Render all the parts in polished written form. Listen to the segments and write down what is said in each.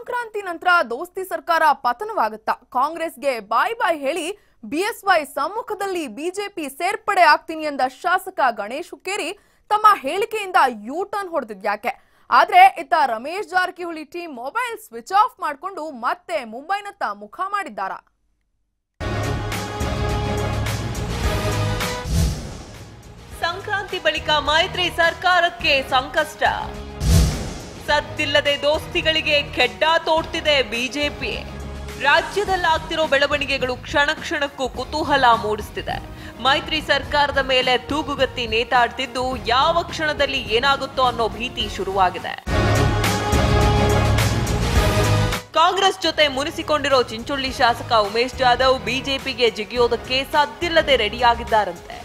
ಸಂಕ್ರಾಂತಿ ನಂತರ ದೋಸ್ತಿ ಸರ್ಕಾರ ಪತನವಾಗುತ್ತಾ? ಕಾಂಗ್ರೆಸ್ಗೆ ಬಾಯ್ ಬಾಯ್ ಹೇಳಿ ಬಿಎಸ್ವೈ ಸಮ್ಮುಖದಲ್ಲಿ ಬಿಜೆಪಿ ಸೇರ್ಪಡೆ ಆಗ್ತೀನಿ ಎಂದ ಶಾಸಕ ಗಣೇಶ್ ಹುಕ್ಕೇರಿ ತಮ್ಮ ಹೇಳಿಕೆಯಿಂದ ಯೂ ಟರ್ನ್ ಹೊಡೆದಿದ್ಯಾಕೆ? ಆದ್ರೆ ಇತ್ತ Ramesh Jarkiholi team mobile switch off ಮಾಡಿಕೊಂಡು ಮತ್ತೆ ಮುಂಬೈನತ್ತ ಮುಖ ಮಾಡಿದ್ದಾರಾ? ಸಂಕ್ರಾಂತಿ ಬಳಿಕ ಮೈತ್ರಿ ಸರ್ಕಾರಕ್ಕೆ ಸಂಕಷ್ಟ. ಸದ್ದಿಲ್ಲದೆ ದೋಸ್ತಿಗಳಿಗೆ ಕೆಡ್ಡ ತೋಡ್ತಿದೆ ಬಿಜೆಪಿ. ರಾಜ್ಯದಲ್ಲಾಗ್ತಿರೋ ಬೆಳವಣಿಗೆಗಳು ಕ್ಷಣ ಕ್ಷಣಕ್ಕೂ ಕುತೂಹಲ ಮೂಡಿಸ್ತಿದೆ. ಮೈತ್ರಿ ಸರ್ಕಾರದ ಮೇಲೆ ತೂಗುಗತ್ತಿ ನೇತಾಡ್ತಿದ್ದು ಯಾವ ಕ್ಷಣದಲ್ಲಿ ಏನಾಗುತ್ತೋ ಅನ್ನೋ ಭೀತಿ ಶುರುವಾಗಿದೆ. ಕಾಂಗ್ರೆಸ್ ಜೊತೆ ಮುನಿಸಿಕೊಂಡಿರೋ ಚಿಂಚೋಳಿ ಶಾಸಕ ಉಮೇಶ್ ಜಾಧವ್ ಬಿಜೆಪಿಗೆ ಜಿಗಿಯೋದಕ್ಕೆ ಸದ್ದಿಲ್ಲದೆ ರೆಡಿಯಾಗಿದ್ದಾರಂತೆ.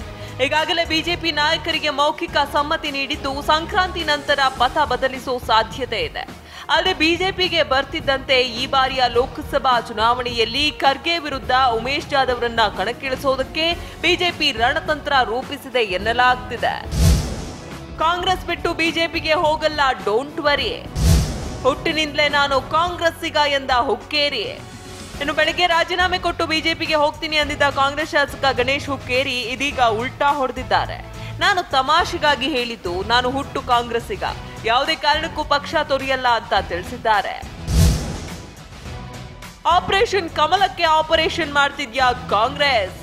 ಈಗಾಗಲೇ ಬಿಜೆಪಿ ನಾಯಕರಿಗೆ ಮೌಖಿಕ ಸಮ್ಮತಿ ನೀಡಿದ್ದು ಸಂಕ್ರಾಂತಿ ನಂತರ ಪಥ ಬದಲಿಸೋ ಸಾಧ್ಯತೆ ಇದೆ. ಆದರೆ ಬಿಜೆಪಿಗೆ ಬರ್ತಿದ್ದಂತೆ ಈ ಬಾರಿಯ ಲೋಕಸಭಾ ಚುನಾವಣೆಯಲ್ಲಿ ಖರ್ಗೆ ವಿರುದ್ಧ ಉಮೇಶ್ ಜಾಧವ್ರನ್ನ ಕಣಕ್ಕಿಳಿಸೋದಕ್ಕೆ ಬಿಜೆಪಿ ರಣತಂತ್ರ ರೂಪಿಸಿದೆ ಎನ್ನಲಾಗ್ತಿದೆ. ಕಾಂಗ್ರೆಸ್ ಬಿಟ್ಟು ಬಿಜೆಪಿಗೆ ಹೋಗಲ್ಲ, ಡೋಂಟ್ ವರಿ. ಹುಟ್ಟಿನಿಂದಲೇ ನಾನು ಕಾಂಗ್ರೆಸ್ಸಿಗ ಎಂದ ಹುಕ್ಕೇರಿ. ಇನ್ನು ಬೆಳಗ್ಗೆ ರಾಜೀನಾಮೆ ಕೊಟ್ಟು ಬಿಜೆಪಿಗೆ ಹೋಗ್ತೀನಿ ಅಂದಿದ್ದ ಕಾಂಗ್ರೆಸ್ ಶಾಸಕ ಗಣೇಶ್ ಹುಕ್ಕೇರಿ ಇದೀಗ ಉಲ್ಟಾ ಹೊಡೆದಿದ್ದಾರೆ. ನಾನು ತಮಾಷೆಗಾಗಿ ಹೇಳಿದ್ದು, ನಾನು ಹುಟ್ಟು ಕಾಂಗ್ರೆಸ್ಸಿಗ, ಯಾವುದೇ ಕಾರಣಕ್ಕೂ ಪಕ್ಷ ತೊರೆಯಲ್ಲ ಅಂತ ತಿಳಿಸಿದ್ದಾರೆ. ಆಪರೇಷನ್ ಕಮಲಕ್ಕೆ ಆಪರೇಷನ್ ಮಾಡ್ತಿದ್ಯಾ ಕಾಂಗ್ರೆಸ್?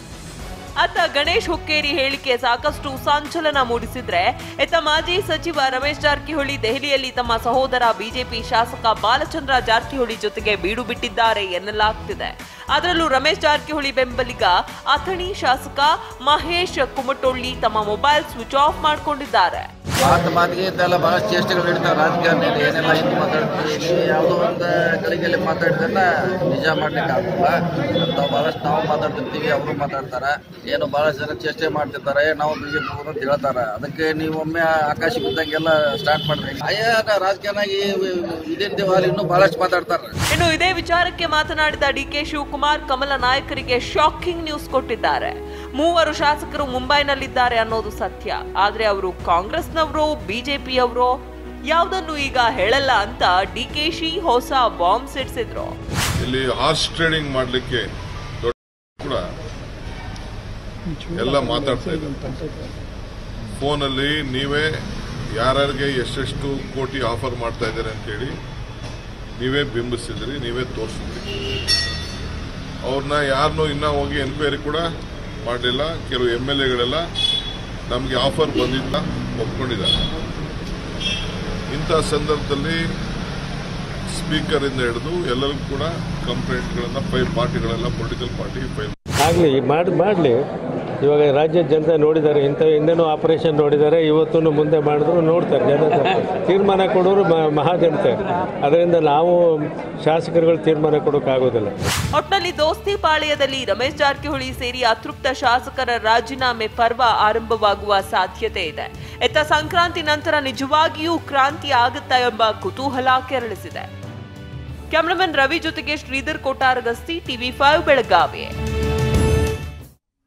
ಅತ್ತ ಗಣೇಶ್ ಹುಕ್ಕೇರಿ ಹೇಳಿಕೆ ಸಾಕಷ್ಟು ಸಂಚಲನ ಮೂಡಿಸಿದ್ರೆ, ಇತ್ತ ಮಾಜಿ ಸಚಿವ ರಮೇಶ್ ಜಾರಕಿಹೊಳಿ ದೆಹಲಿಯಲ್ಲಿ ತಮ್ಮ ಸಹೋದರ ಬಿಜೆಪಿ ಶಾಸಕ ಬಾಲಚಂದ್ರ ಜಾರಕಿಹೊಳಿ ಜೊತೆಗೆ ಬೀಡು ಬಿಟ್ಟಿದ್ದಾರೆ ಎನ್ನಲಾಗ್ತಿದೆ. ಅದರಲ್ಲೂ ರಮೇಶ್ ಜಾರಕಿಹೊಳಿ ಬೆಂಬಲಿಗ ಅಥಣಿ ಶಾಸಕ ಮಹೇಶ್ ಕುಮಟೊಳ್ಳಿ ತಮ್ಮ ಮೊಬೈಲ್ ಸ್ವಿಚ್ ಆಫ್ ಮಾಡಿಕೊಂಡಿದ್ದಾರೆ. ಮಾತಿಗೆ ಇದ್ದೆಲ್ಲ ಬಹಳಷ್ಟು ಚೇಷ್ಟೆಗಳು ನಡೀತಾವೆ. ರಾಜಕಾರಣದಲ್ಲಿ ಏನೆಲ್ಲ ಹಿಂದೆ ಮಾತಾಡ್ತೀವಿ, ಯಾವುದೋ ಒಂದು ಗಳಿಗೆಯಲ್ಲಿ ಮಾತಾಡಿದ್ರೆ ನಿಜ ಮಾಡ್ಲಿಕ್ಕೆ ಆಗಲ್ಲ. ನಾವು ಬಹಳಷ್ಟು ನಾವು ಮಾತಾಡ್ತಿರ್ತೀವಿ, ಅವರು ಮಾತಾಡ್ತಾರೆ. ಏನು ಬಹಳಷ್ಟು ಜನ ಚೇಷ್ಟೆ ಮಾಡ್ತಿರ್ತಾರೆ, ನಾವು ಬಿಜೆಪಿ ಅಂತ ಹೇಳ್ತಾರೆ. ಅದಕ್ಕೆ ನೀವು ಒಮ್ಮೆ ಆಕಾಶ ಬಿದ್ದಂಗೆಲ್ಲ ಸ್ಟಾರ್ಟ್ ಮಾಡ್ರಿ. ರಾಜಕಾರಣ ಇದೇ ಇನ್ನೂ ಬಹಳಷ್ಟು ಮಾತಾಡ್ತಾರೆ. ಇನ್ನು ಇದೇ ವಿಚಾರಕ್ಕೆ ಮಾತನಾಡಿದ ಡಿಕೆ ಶಿವಕುಮಾರ್ ಕಮಲ ನಾಯಕರಿಗೆ ಶಾಕಿಂಗ್ ನ್ಯೂಸ್ ಕೊಟ್ಟಿದ್ದಾರೆ. 3 ಶಾಸಕರು ಮುಂಬೈನಲ್ಲಿದ್ದಾರೆ ಅನ್ನೋದು ಸತ್ಯ, ಆದ್ರೆ ಅವರು ಕಾಂಗ್ರೆಸ್ನವರು ಬಿಜೆಪಿಯವರು ಯಾವುದನ್ನು ಈಗ ಹೇಳಲ್ಲ ಅಂತ ಡಿಕೆಶಿ ಹೊಸ ಬಾಂಬ್ ಸಿಡಿಸಿದ್ರು. ಇಲ್ಲಿ ಹಾರ್ಸ್ ಟ್ರೇಡಿಂಗ್ ಮಾಡ್ಲಿಕ್ಕೆ ಕೂಡ ಎಲ್ಲ ಮಾತಾಡ್ತಾ ಇದ್ದಾರೆ. ಫೋನಲ್ಲಿ ನೀವೇ ಯಾರ್ಯಾರಿಗೆ ಎಷ್ಟೆಷ್ಟು ಕೋಟಿ ಆಫರ್ ಮಾಡ್ತಾ ಇದ್ದಾರೆ ಅಂತೇಳಿ ನೀವೇ ಬಿಂಬಿಸಿದ್ರಿ, ನೀವೇ ತೋರಿಸಿದ್ರಿ. ಅವ್ರನ್ನ ಯಾರನ್ನೂ ಇನ್ನೂ ಹೋಗಿ ಎನ್ಕ್ವೈರಿ ಕೂಡ ಮಾಡಲಿಲ್ಲ. ಕೆಲವು MLAಗಳೆಲ್ಲ ನಮಗೆ ಆಫರ್ ಬಂದಿದ್ದ ಒಪ್ಕೊಂಡಿದ್ದಾರೆ. ಇಂಥ ಸಂದರ್ಭದಲ್ಲಿ ಸ್ಪೀಕರ್ ಇಂದ ಹಿಡಿದು ಎಲ್ಲರಿಗೂ ಕೂಡ ಕಂಪ್ಲೇಂಟ್ಗಳನ್ನ ಪಾರ್ಟಿಗಳೆಲ್ಲ ಪೊಲಿಟಿಕಲ್ ಪಾರ್ಟಿ ಫೈಲ್ ಮಾಡಲಿ. ಇವಾಗ ರಾಜ್ಯದ ಜನತೆ ನೋಡಿದ್ದಾರೆ, ಇಂಥ ಹಿಂದೆನೂ ಆಪರೇಷನ್ ನೋಡಿದ್ದಾರೆ, ಇವತ್ತು ಮುಂದೆ ಮಾಡಿದ್ರು ನೋಡ್ತಾರೆ. ಜನ ತೀರ್ಮಾನ ಕೊಡೋರು ಮಹಾಜನತೆ. ಅದರಿಂದ ನಾವು ಶಾಸಕರುಗಳು ತೀರ್ಮಾನ ಕೊಡೋಕ್ಕಾಗೋದಿಲ್ಲ. ಒಟ್ಟಿನಲ್ಲಿ ದೋಸ್ತಿ ಪಾಳ್ಯದಲ್ಲಿ ರಮೇಶ್ ಜಾರಕಿಹೊಳಿ ಸೇರಿ ಅತೃಪ್ತ ಶಾಸಕರ ರಾಜೀನಾಮೆ ಪರ್ವ ಆರಂಭವಾಗುವ ಸಾಧ್ಯತೆ ಇದೆ. ಇತ್ತ ಸಂಕ್ರಾಂತಿ ನಂತರ ನಿಜವಾಗಿಯೂ ಕ್ರಾಂತಿ ಆಗುತ್ತಾ ಎಂಬ ಕುತೂಹಲ ಕೆರಳಿಸಿದೆ. ಕ್ಯಾಮರಾಮನ್ ರವಿ ಜೊತೆಗೆ ಶ್ರೀಧರ್ ಕೋಟಾರಗಸ್ತಿ, TV5 ಬೆಳಗಾವಿ.